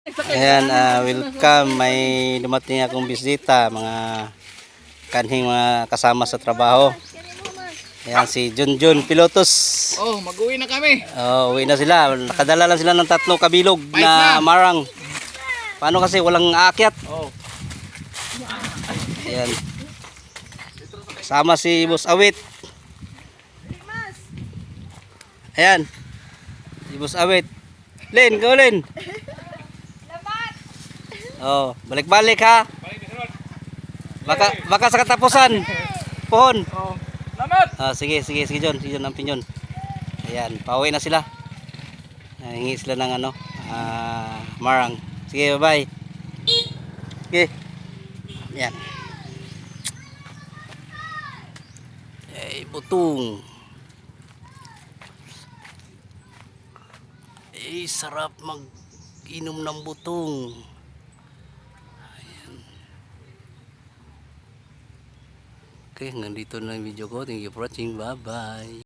Ayan, welcome. May dumating akong bisita, mga kanhing mga kasama sa trabaho. Ayan, si Junjun Pilotos. Oh, mag-uwi na kami. Oh, uwi na sila. Nakadala lang sila ng 3 kabilog na marang. Paano kasi walang aakyat? Oh. Ayan. Sama si Boss Awit. Ayan. Si Boss Awit. Len, go Len. Oh, balik-balik ha. Baka sa katapusan. Pohon. Oh. Salamat. Sige John, ang pinyon. Ayan, pauwi na sila. Hingi sila ng marang. Sige, bye-bye. Okay. Ayan. Butong. Sarap mag-inom ng butong. Okay, hanggang dito na yung video ko. Thank you for watching. Bye-bye.